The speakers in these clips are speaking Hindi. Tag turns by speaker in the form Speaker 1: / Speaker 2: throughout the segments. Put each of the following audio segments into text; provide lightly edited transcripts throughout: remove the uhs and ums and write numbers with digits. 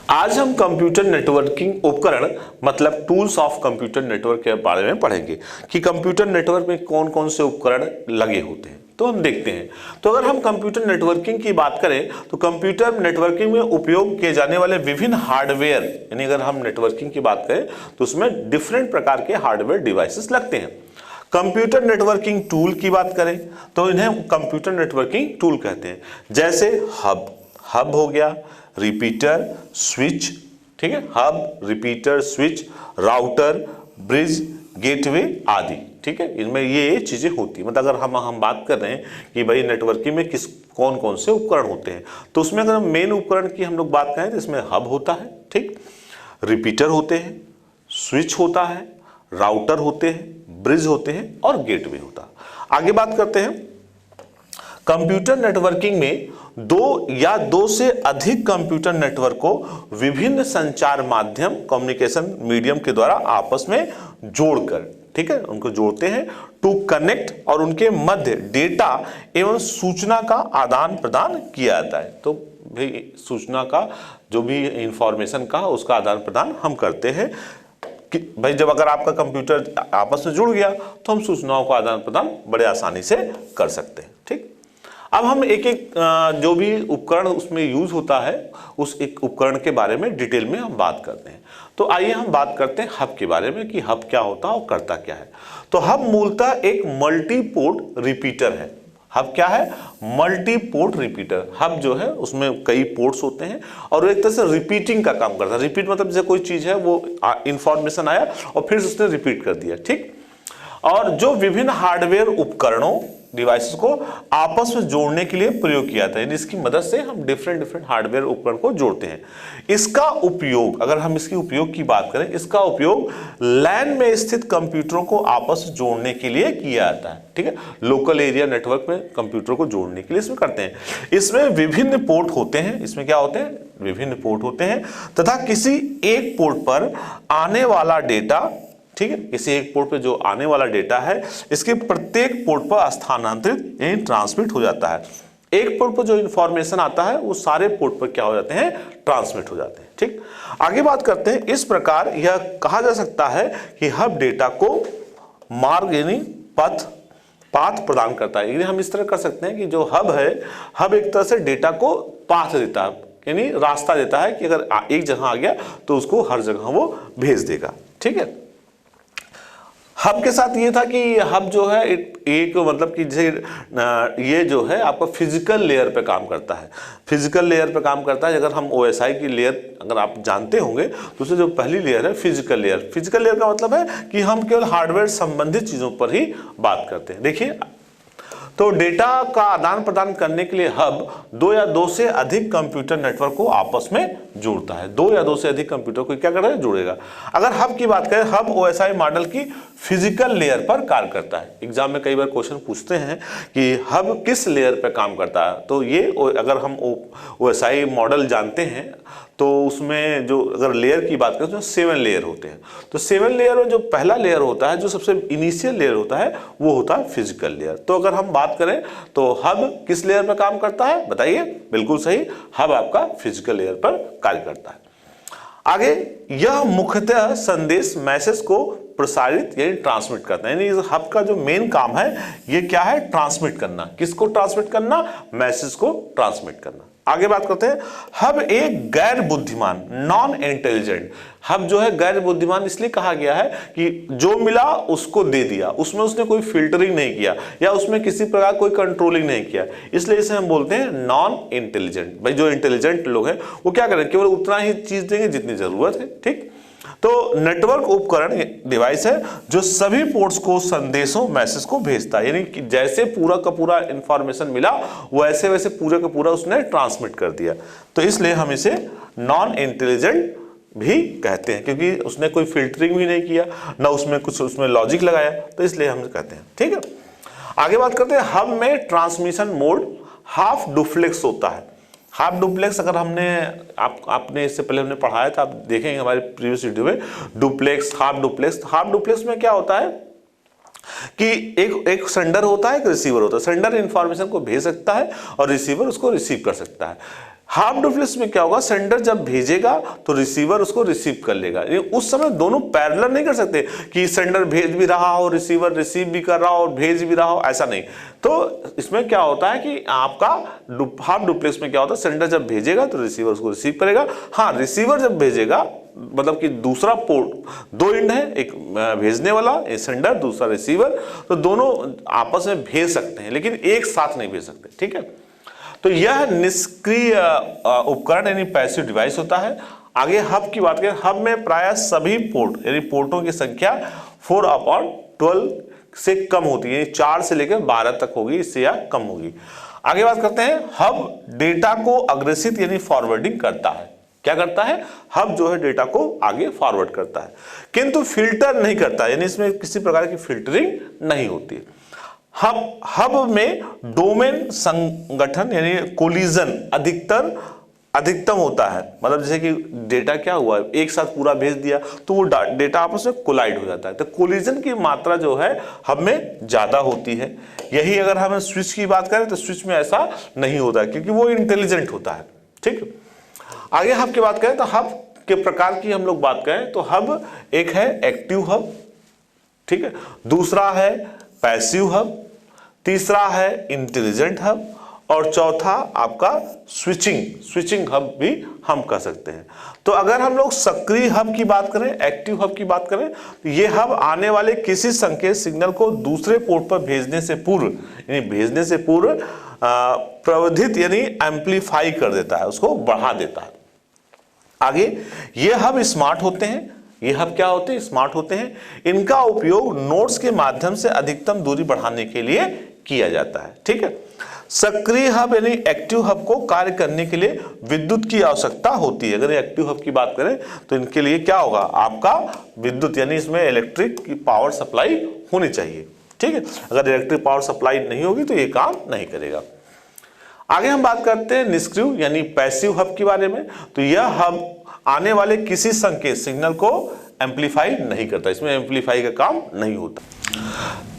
Speaker 1: आज हम कंप्यूटर नेटवर्किंग उपकरण मतलब टूल्स ऑफ कंप्यूटर नेटवर्क के बारे में पढ़ेंगे कि कंप्यूटर नेटवर्क में कौन कौन से उपकरण लगे होते हैं। तो हम देखते हैं, तो अगर हम कंप्यूटर नेटवर्किंग की बात करें तो कंप्यूटर नेटवर्किंग में उपयोग किए जाने वाले विभिन्न हार्डवेयर, यानी अगर हम नेटवर्किंग की बात करें तो उसमें डिफरेंट प्रकार के हार्डवेयर डिवाइसेस लगते हैं। कंप्यूटर नेटवर्किंग टूल की बात करें तो इन्हें कंप्यूटर नेटवर्किंग टूल कहते हैं, जैसे हब हो गया, रिपीटर, स्विच, ठीक है, hub, repeater, switch, router, bridge, gateway आदि, ठीक है, इनमें ये चीजें होती है। मतलब अगर हम बात कर रहे हैं कि भाई नेटवर्किंग में कौन कौन से उपकरण होते हैं, तो उसमें अगर मेन उपकरण की हम लोग बात करें तो इसमें हब होता है, ठीक, रिपीटर होते हैं, स्विच होता है, राउटर होते हैं, ब्रिज होते हैं और गेटवे होता है। आगे बात करते हैं, कंप्यूटर नेटवर्किंग में दो या दो से अधिक कंप्यूटर नेटवर्क को विभिन्न संचार माध्यम कम्युनिकेशन मीडियम के द्वारा आपस में जोड़कर, ठीक है, उनको जोड़ते हैं टू कनेक्ट, और उनके मध्य डेटा एवं सूचना का आदान प्रदान किया जाता है। तो भाई सूचना का जो भी इंफॉर्मेशन का उसका आदान प्रदान हम करते हैं कि भाई जब अगर आपका कंप्यूटर आपस में जुड़ गया तो हम सूचनाओं का आदान प्रदान बड़े आसानी से कर सकते हैं। ठीक, अब हम एक एक जो भी उपकरण उसमें यूज होता है उस एक उपकरण के बारे में डिटेल में हम बात करते हैं। तो आइए हम बात करते हैं हब के बारे में कि हब क्या होता है और करता क्या है। तो हब मूलतः एक मल्टी पोर्ट रिपीटर है। हब क्या है? Multi port repeater. हब जो है उसमें कई पोर्ट्स होते हैं और एक तरह से रिपीटिंग का काम करता है। रिपीट मतलब जैसे कोई चीज है वो इंफॉर्मेशन आया और फिर उसने रिपीट कर दिया, ठीक। और जो विभिन्न हार्डवेयर उपकरणों डिवाइसेस को आपस में जोड़ने के लिए प्रयोग किया जाता है, इसकी मदद से हम डिफरेंट हार्डवेयर उपकरण को जोड़ते हैं। इसका उपयोग, अगर हम इसके उपयोग की बात करें, इसका उपयोग लैन में स्थित कंप्यूटरों को आपस में जोड़ने के लिए किया जाता है, ठीक है। लोकल एरिया नेटवर्क में कंप्यूटर को जोड़ने के लिए इसमें करते हैं। इसमें विभिन्न पोर्ट होते हैं, इसमें क्या होते हैं? विभिन्न पोर्ट होते हैं तथा किसी एक पोर्ट पर आने वाला डेटा, ठीक है, किसी एक पोर्ट पे जो आने वाला डेटा है इसके प्रत्येक पोर्ट पर स्थानांतरित यानी ट्रांसमिट हो जाता है। एक पोर्ट पर जो इंफॉर्मेशन आता है वो सारे पोर्ट पर क्या हो जाते हैं? ट्रांसमिट हो जाते हैं, ठीक। आगे बात करते हैं, इस प्रकार यह कहा जा सकता है कि हब डेटा को मार्ग यानी पाथ प्रदान करता है। यानी हम इस तरह कर सकते हैं कि जो हब है, हब एक तरह से डेटा को पाथ देता है, यानी रास्ता देता है कि अगर एक जगह आ गया तो उसको हर जगह वो भेज देगा, ठीक है। हब के साथ ये था कि हब जो है एक मतलब कि जैसे ये जो है आपका फिजिकल लेयर पे काम करता है। फिजिकल लेयर पे काम करता है। अगर हम OSI की लेयर अगर आप जानते होंगे तो उससे जो पहली लेयर है फिजिकल लेयर। फिजिकल लेयर का मतलब है कि हम केवल हार्डवेयर संबंधित चीजों पर ही बात करते हैं। देखिए, तो डेटा का आदान प्रदान करने के लिए हब दो या दो से अधिक कंप्यूटर नेटवर्क को आपस में जोड़ता है। दो या दो से अधिक कंप्यूटर को क्या करेगा? जोड़ेगा। अगर हब की बात करें, हब OSI मॉडल की फिजिकल लेयर पर कार्य करता है। एग्जाम में कई बार क्वेश्चन पूछते हैं कि हब किस लेयर पर काम करता है, तो ये अगर हम OSI मॉडल जानते हैं तो उसमें जो अगर लेयर की बात करें तो 7 लेयर होते हैं। तो 7 लेयर में जो पहला लेयर होता है, जो सबसे इनिशियल लेयर होता है, वो होता है फिजिकल लेयर। तो अगर हम बात करें तो हब किस लेयर पर काम करता है? बताइए। बिल्कुल सही, हब आपका फिजिकल लेयर पर कार्य करता है। आगे, यह मुख्यतः संदेश मैसेज को प्रसारित यानी ट्रांसमिट करता है। यानी इस हब का जो मेन काम है ये क्या है? ट्रांसमिट करना। किसको ट्रांसमिट करना? मैसेज को ट्रांसमिट करना। आगे बात करते हैं, हब एक गैर बुद्धिमान, नॉन इंटेलिजेंट। हब जो है गैर बुद्धिमान इसलिए कहा गया है कि जो मिला उसको दे दिया, उसमें उसने कोई फिल्टरिंग नहीं किया या उसमें किसी प्रकार कोई कंट्रोलिंग नहीं किया, इसलिए इसे हम बोलते हैं नॉन इंटेलिजेंट। भाई जो इंटेलिजेंट लोग हैं वो क्या करें? केवल उतना ही चीज देंगे जितनी जरूरत है, ठीक। तो नेटवर्क उपकरण डिवाइस है जो सभी पोर्ट्स को संदेशों मैसेज को भेजता है। यानी कि जैसे पूरा का पूरा इंफॉर्मेशन मिला वैसे वैसे पूरा का पूरा उसने ट्रांसमिट कर दिया। तो इसलिए हम इसे नॉन इंटेलिजेंट भी कहते हैं, क्योंकि उसने कोई फिल्टरिंग भी नहीं किया, ना उसमें कुछ उसमें लॉजिक लगाया, तो इसलिए हम कहते हैं, ठीक है। आगे बात करते हैं, हब में ट्रांसमिशन मोड हाफ डुप्लेक्स होता है। हाफ डुप्लेक्स अगर हमने आपने इससे पहले हमने पढ़ाया था, आप देखेंगे हमारे प्रीवियस वीडियो में, duplex, half duplex. Half duplex में क्या होता है कि एक सेंडर होता है, एक रिसीवर होता है। सेंडर इंफॉर्मेशन को भेज सकता है और रिसीवर उसको रिसीव कर सकता है। हाफ डुप्लेक्स में क्या होगा, सेंडर जब भेजेगा तो रिसीवर उसको रिसीव कर लेगा। उस समय दोनों पैरेलल नहीं कर सकते कि सेंडर भेज भी रहा हो, रिसीवर रिसीव भी कर रहा हो और भेज भी रहा हो, ऐसा नहीं। तो इसमें क्या होता है कि आपका हाफ डुप्लेक्स में क्या होता है, सेंडर जब भेजेगा तो रिसीवर उसको रिसीव करेगा। हाँ, रिसीवर जब भेजेगा मतलब कि दूसरा पोर्ट, दो एंड है, एक भेजने वाला एक सेंडर, दूसरा रिसीवर, तो दोनों आपस में भेज सकते हैं लेकिन एक साथ नहीं भेज सकते। ठीक है, तो यह निष्क्रिय उपकरण यानी पैसिव डिवाइस होता है। आगे हब की बात करें, हब में प्रायः सभी पोर्ट यानी पोर्टों की संख्या 4/12 से कम होती है, 4 से लेकर 12 तक होगी, इससे या कम होगी। आगे बात करते हैं, हब डेटा को अग्रेसित यानी फॉरवर्डिंग करता है। क्या करता है, हब जो है डेटा को आगे फॉरवर्ड करता है, किंतु फिल्टर नहीं करता, यानी इसमें किसी प्रकार की फिल्टरिंग नहीं होती है। हब में डोमेन संगठन यानी कोलिजन अधिकतम होता है। मतलब जैसे कि डेटा क्या हुआ, एक साथ पूरा भेज दिया तो वो डेटा आपस में कोलाइड हो जाता है, तो कोलिजन की मात्रा जो है हब में ज्यादा होती है। यही अगर हम स्विच की बात करें तो स्विच में ऐसा नहीं होता क्योंकि वो इंटेलिजेंट होता है। ठीक, आगे हब की बात करें तो हब के प्रकार की हम लोग बात करें तो हब एक है एक्टिव हब, ठीक है, दूसरा है पैसिव हब, तीसरा है इंटेलिजेंट हब और चौथा आपका स्विचिंग हब भी हम कह सकते हैं। तो अगर हम लोग सक्रिय हब की बात करें, एक्टिव हब की बात करें, तो ये हब आने वाले किसी संकेत सिग्नल को दूसरे पोर्ट पर भेजने से पूर्व प्रवर्धित यानी एम्पलीफाई कर देता है, उसको बढ़ा देता है। आगे ये हब स्मार्ट होते हैं। ये हब क्या होते हैं, स्मार्ट होते हैं। इनका उपयोग नोड्स के माध्यम से अधिकतम दूरी बढ़ाने के लिए किया जाता है। ठीक है, सक्रिय हब यानी एक्टिव हब को कार्य करने के लिए विद्युत की आवश्यकता होती है। अगर एक्टिव हब की बात करें तो इनके लिए क्या होगा, आपका विद्युत यानी इसमें इलेक्ट्रिक की पावर सप्लाई होनी चाहिए। ठीक है, अगर इलेक्ट्रिक पावर सप्लाई नहीं होगी तो ये काम नहीं करेगा। आगे हम बात करते हैं निष्क्रिय यानी पैसिव हब के बारे में। तो यह हब आने वाले किसी संकेत सिग्नल को एम्पलीफाई नहीं करता, इसमें एम्पलीफाई का काम नहीं होता।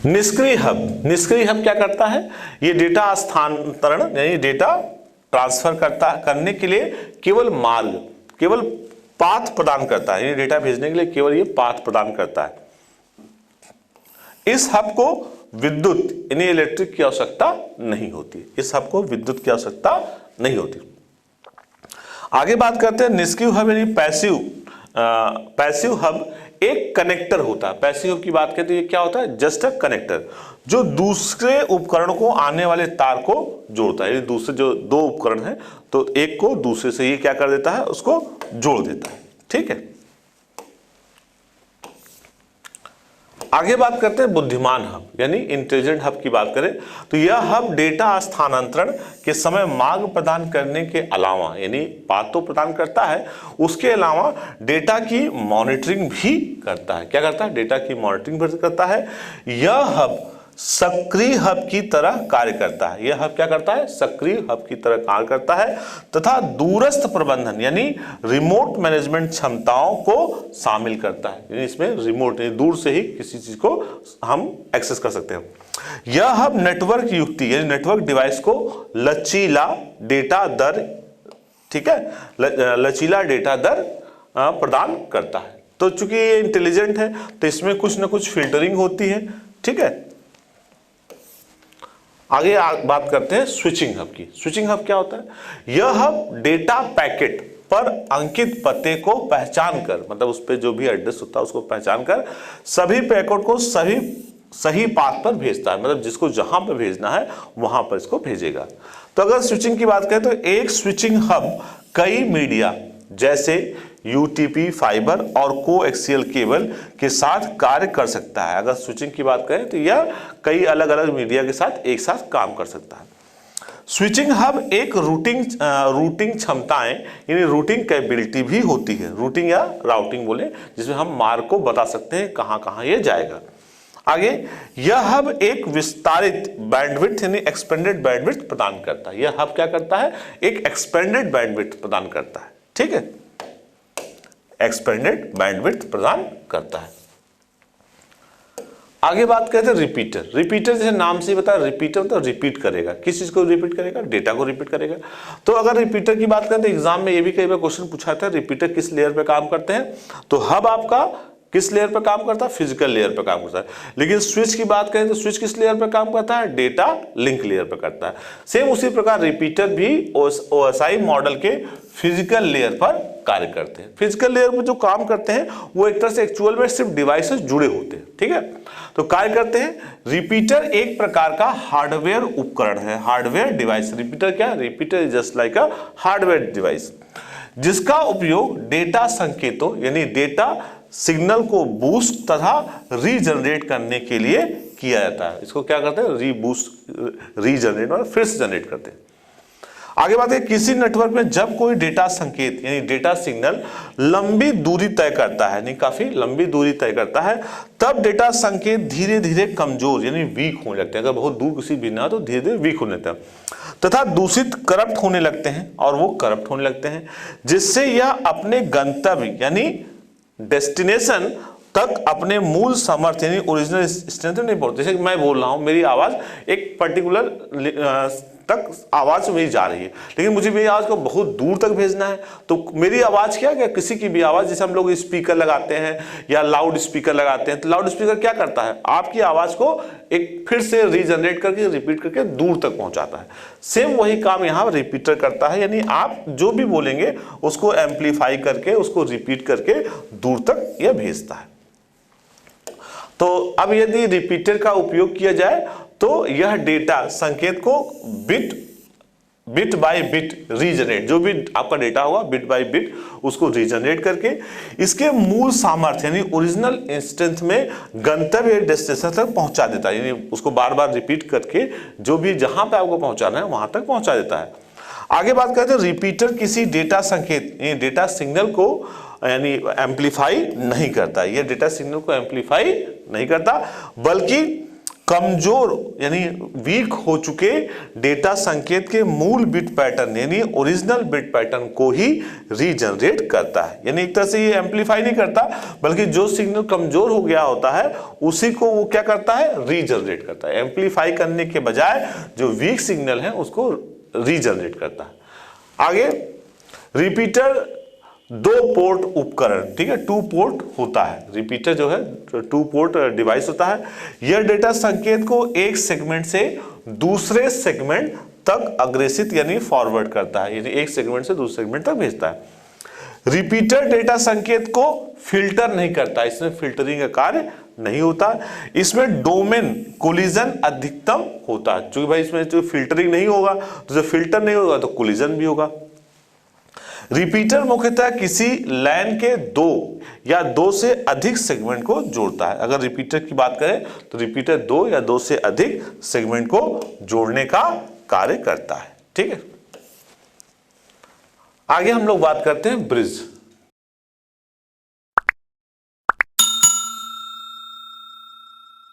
Speaker 1: निष्क्रिय हब क्या करता है, ये डेटा स्थानांतरण यानी डेटा ट्रांसफर करने के लिए केवल पाथ प्रदान करता है, यानी डेटा भेजने के लिए केवल ये पाथ प्रदान करता है। इस हब को विद्युत यानी इलेक्ट्रिक की आवश्यकता नहीं होती, इस हब को विद्युत की आवश्यकता नहीं होती। आगे बात करते हैं निष्क्रिय हब यानी पैसिव हब एक कनेक्टर होता है। पैसिव हब की बात करें तो ये क्या होता है, जस्ट अ कनेक्टर, जो दूसरे उपकरण को आने वाले तार को जोड़ता है। दूसरे जो दो उपकरण है तो एक को दूसरे से ये क्या कर देता है, उसको जोड़ देता है। ठीक है, आगे बात करते हैं बुद्धिमान हब यानी इंटेलिजेंट हब की बात करें तो यह हब डेटा स्थानांतरण के समय मार्ग प्रदान करने के अलावा यानी पाथ तो प्रदान करता है, उसके अलावा डेटा की मॉनिटरिंग भी करता है। क्या करता है, डेटा की मॉनिटरिंग भी करता है। यह हब सक्रिय हब की तरह कार्य करता है। यह हब क्या करता है, सक्रिय हब की तरह कार्य करता है तथा दूरस्थ प्रबंधन यानी रिमोट मैनेजमेंट क्षमताओं को शामिल करता है। यानी इसमें रिमोट दूर से ही किसी चीज को हम एक्सेस कर सकते हैं। यह हब नेटवर्क युक्ति यानी नेटवर्क डिवाइस को लचीला डेटा दर, ठीक है, लचीला डेटा दर प्रदान करता है। तो चूंकि ये इंटेलिजेंट है तो इसमें कुछ ना कुछ फिल्टरिंग होती है। ठीक है, आगे बात करते हैं स्विचिंग हब की। स्विचिंग हब क्या होता है, यह हब डेटा पैकेट पर अंकित पते को पहचान कर, मतलब उस पर जो भी एड्रेस होता है उसको पहचान कर सभी पैकेट को सही पाथ पर भेजता है। मतलब जिसको जहां पर भेजना है वहां पर इसको भेजेगा। तो अगर स्विचिंग की बात करें तो एक स्विचिंग हब कई मीडिया जैसे यूटीपी फाइबर और कोएक्सियल केबल के साथ कार्य कर सकता है। अगर स्विचिंग की बात करें तो यह कई अलग अलग मीडिया के साथ एक साथ काम कर सकता है। स्विचिंग हब एक रूटिंग क्षमताएं यानी रूटिंग कैपेबिलिटी भी होती है। रूटिंग या राउटिंग बोले, जिसमें हम मार्ग को बता सकते हैं कहां कहां ये जाएगा। आगे यह हब एक विस्तारित बैंडविड्थ यानी एक्सपेंडेड बैंडविड्थ प्रदान करता है। यह हब क्या करता है, एक एक्सपेंडेड बैंडविड्थ प्रदान करता है। ठीक है, एक्सपेंडेड बैंडविड्थ प्रदान करता है। आगे बात करते हैं रिपीटर। रिपीटर जैसे नाम से ही बता, रिपीटर मतलब रिपीट करेगा। किस चीज को रिपीट करेगा? डेटा को रिपीट करेगा। तो अगर रिपीटर की बात करें तो एग्जाम में ये भी कई बार क्वेश्चन पूछा था, रिपीटर किस लेयर पे काम करते हैं? तो हब आपका किस लेयर पे काम करता है? फिजिकल लेयर पे काम करता है। लेकिन स्विच की बात करें तो स्विच किस लेयर पे काम करता है? डेटा लिंक लेयर पे करता है। सेम उसी प्रकार रिपीटर भी OSI मॉडल के फिजिकल लेयर पर कार्य करते हैं। फिजिकल लेयर पर जो काम करते हैं वो एक तरह से एक्चुअल में सिर्फ डिवाइसेस जुड़े होते हैं, ठीक है। तो कार्य करते हैं। रिपीटर एक प्रकार का हार्डवेयर उपकरण है, हार्डवेयर डिवाइस। रिपीटर क्या है? Repeater is just like a hardware device, जिसका उपयोग डेटा संकेतों यानी डेटा सिग्नल को बूस्ट तथा रीजनरेट करने के लिए किया जाता है। इसको क्या करते हैं? रीजनरेट और फिर से जनरेट करते हैं। आगे बात है, किसी नेटवर्क में जब कोई डेटा संकेत यानी डेटा सिग्नल लंबी दूरी तय करता है, यानी काफी लंबी दूरी तय करता है, तब डेटा संकेत धीरे धीरे कमजोर यानी वीक होने लगते हैं। अगर बहुत दूर किसी बिना तो धीरे धीरे वीक होने लगते हैं तथा दूषित करप्ट होने लगते हैं, और वो करप्ट होने लगते हैं, जिससे यह अपने गंतव्य यानी डेस्टिनेशन तक अपने मूल सामर्थ्य यानी ओरिजिनल स्ट्रेंथ नहीं पहुंचते। जैसे मैं बोल रहा हूं, मेरी आवाज एक पर्टिकुलर तक आवाज मेरी जा रही है, लेकिन मुझे मेरी आवाज को बहुत दूर तक भेजना है। तो मेरी आवाज क्या किसी की भी आवाज, जैसे हम लोग स्पीकर लगाते हैं या लाउड स्पीकर लगाते हैं, तो लाउड स्पीकर क्या करता है? आपकी आवाज को एक फिर से रीजनरेट करके रिपीट करके दूर तक पहुंचाता है। सेम वही काम यहाँ रिपीटर करता है, यानी आप जो भी बोलेंगे उसको एम्पलीफाई करके, उसको रिपीट करके दूर तक यह भेजता है। तो अब यदि रिपीटर का उपयोग किया जाए तो यह डेटा संकेत को बिट बाय बिट रीजनरेट, जो भी आपका डेटा होगा बिट बाय बिट उसको रीजनरेट करके इसके मूल सामर्थ्य यानी ओरिजिनल इंस्टेंस में गंतव्य डेस्टिनेशन तक पहुंचा देता है। यानी उसको बार बार रिपीट करके जो भी जहां पे आपको पहुंचाना है वहां तक पहुंचा देता है। आगे बात करते हैं, रिपीटर किसी डेटा संकेत यानी डेटा सिग्नल को यानी एम्पलीफाई नहीं करता। यह डेटा सिग्नल को एम्पलीफाई नहीं करता, बल्कि कमजोर यानी वीक हो चुके डेटा संकेत के मूल बिट पैटर्न यानी ओरिजिनल बिट पैटर्न को ही रीजनरेट करता है। यानी एक तरह से ये एम्पलीफाई नहीं करता, बल्कि जो सिग्नल कमजोर हो गया होता है उसी को वो क्या करता है? रीजनरेट करता है। एम्पलीफाई करने के बजाय जो वीक सिग्नल है उसको रीजनरेट करता है। आगे, रिपीटर 2 पोर्ट उपकरण, ठीक है, 2 पोर्ट होता है। रिपीटर जो है 2 पोर्ट डिवाइस होता है। यह डेटा संकेत को एक सेगमेंट से दूसरे सेगमेंट तक अग्रेसित यानी फॉरवर्ड करता है, यानी एक सेगमेंट से दूसरे सेगमेंट तक भेजता है। रिपीटर डेटा संकेत को फिल्टर नहीं करता, इसमें फिल्टरिंग का कार्य नहीं होता। इसमें डोमेन कोलिजन अधिकतम होता है, क्योंकि भाई इसमें जो फिल्टरिंग नहीं होगा तो जब फिल्टर नहीं होगा तो कोलिजन भी होगा। रिपीटर मुख्यतः किसी लैन के 2 या 2 से अधिक सेगमेंट को जोड़ता है। अगर रिपीटर की बात करें तो रिपीटर 2 या 2 से अधिक सेगमेंट को जोड़ने का कार्य करता है, ठीक है। आगे हम लोग बात करते हैं ब्रिज।